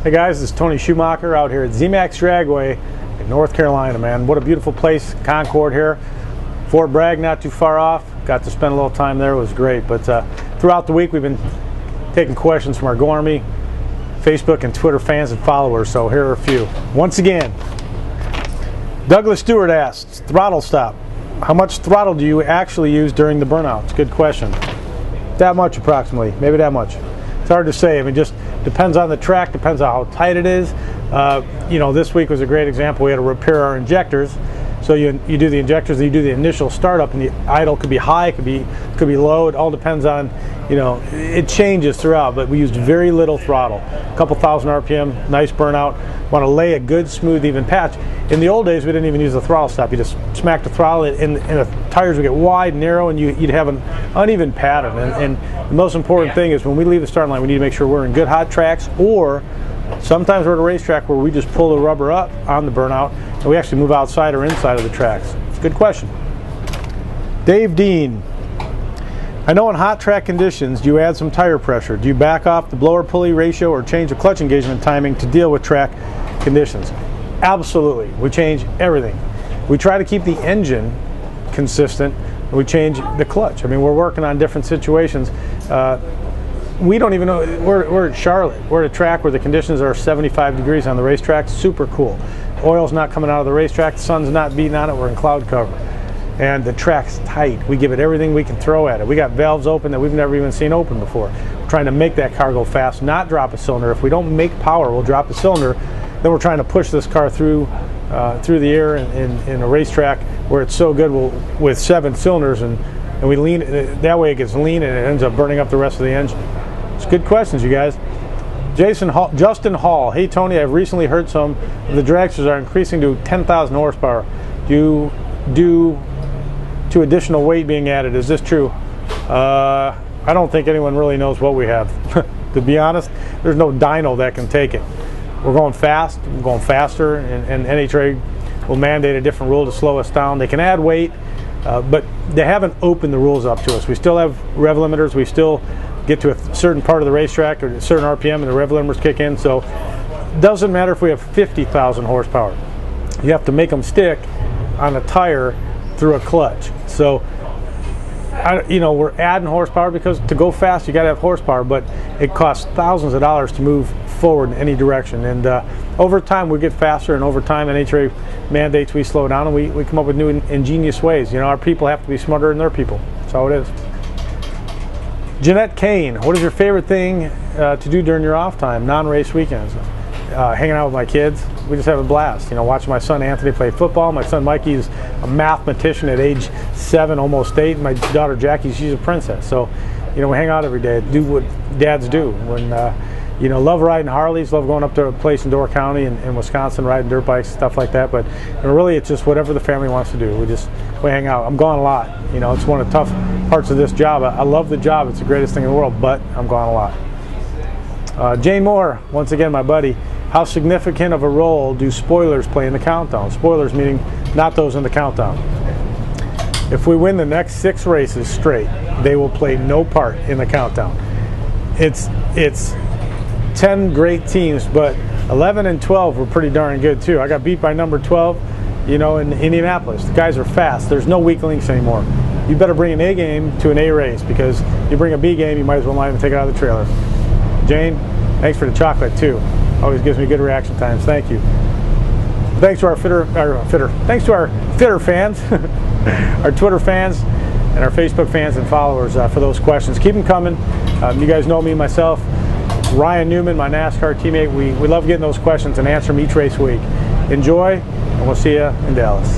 Hey guys, this is Tony Schumacher out here at ZMAX Dragway in North Carolina, man. What a beautiful place, Concord here. Fort Bragg, not too far off. Got to spend a little time there, it was great. But throughout the week we've been taking questions from our Go Army Facebook and Twitter fans and followers, so here are a few. Once again, Douglas Stewart asks, throttle stop. How much throttle do you actually use during the burnouts? Good question. That much approximately, maybe that much. It's hard to say. I mean, just depends on the track, depends on how tight it is. You know, this week was a great example. We had to repair our injectors. So you do the injectors, you do the initial startup, and the idle could be high, could be low. It all depends on, you know, it changes throughout. But we used very little throttle, a couple thousand RPM, nice burnout. Want to lay a good, smooth, even patch. In the old days, we didn't even use the throttle stop. You just smack the throttle, and the tires would get wide, narrow, and you'd have an uneven pattern. And the most important thing is when we leave the starting line, we need to make sure we're in good hot tracks, or sometimes we're at a racetrack where we just pull the rubber up on the burnout and we actually move outside or inside of the tracks. It's a good question. Dave Dean. I know in hot track conditions you add some tire pressure. Do you back off the blower pulley ratio or change the clutch engagement timing to deal with track conditions? Absolutely. We change everything. We try to keep the engine consistent and we change the clutch. I mean, we're working on different situations. We don't even know, we're at Charlotte. We're at a track where the conditions are 75 degrees on the racetrack. Super cool. Oil's not coming out of the racetrack. The sun's not beating on it. We're in cloud cover. And the track's tight. We give it everything we can throw at it. We got valves open that we've never even seen open before. We're trying to make that car go fast, not drop a cylinder. If we don't make power, we'll drop the cylinder. Then we're trying to push this car through the air in a racetrack where it's so good with 7 cylinders, and we lean that way. It gets lean and it ends up burning up the rest of the engine. It's good questions, you guys. Justin Hall. Hey Tony, I've recently heard some of the dragsters are increasing to 10,000 horsepower. Due to additional weight being added. Is this true? I don't think anyone really knows what we have. To be honest, there's no dyno that can take it. We're going fast, we're going faster, and NHRA will mandate a different rule to slow us down. They can add weight, but they haven't opened the rules up to us. We still have rev limiters. We still get to a certain part of the racetrack or a certain RPM and the rev limiters kick in. So it doesn't matter if we have 50,000 horsepower. You have to make them stick on a tire through a clutch. So you know, we're adding horsepower because to go fast you got to have horsepower, but it costs thousands of dollars to move forward in any direction. And over time we get faster, and over time NHRA mandates we slow down, and we come up with new ingenious ways. You know, our people have to be smarter than their people. That's how it is. Jeanette Kane, what is your favorite thing to do during your off time, non-race weekends? Hanging out with my kids. We just have a blast. You know, watching my son Anthony play football. My son Mikey's a mathematician at age 7, almost 8. My daughter Jackie, she's a princess. So, you know, we hang out every day, do what dads do. When you know, love riding Harleys, love going up to a place in Door County in Wisconsin, riding dirt bikes, stuff like that. But really, it's just whatever the family wants to do. We hang out. I'm gone a lot. You know, it's one of the tough parts of this job. I love the job. It's the greatest thing in the world, but I'm gone a lot. Jane Moore, once again, my buddy. How significant of a role do spoilers play in the countdown? Spoilers meaning not those in the countdown. If we win the next 6 races straight, they will play no part in the countdown. It's 10 great teams, but 11 and 12 were pretty darn good too. I got beat by number 12, you know, in Indianapolis. The guys are fast. There's no weak links anymore. You better bring an A game to an A race, because you bring a B game, you might as well not even take it out of the trailer. Jane, thanks for the chocolate too. Always gives me good reaction times. Thank you. Thanks to our thanks to our fitter fans, our Twitter fans, and our Facebook fans and followers for those questions. Keep them coming. You guys know me, myself, Ryan Newman, my NASCAR teammate. We love getting those questions and answer them each race week. Enjoy, and we'll see you in Dallas.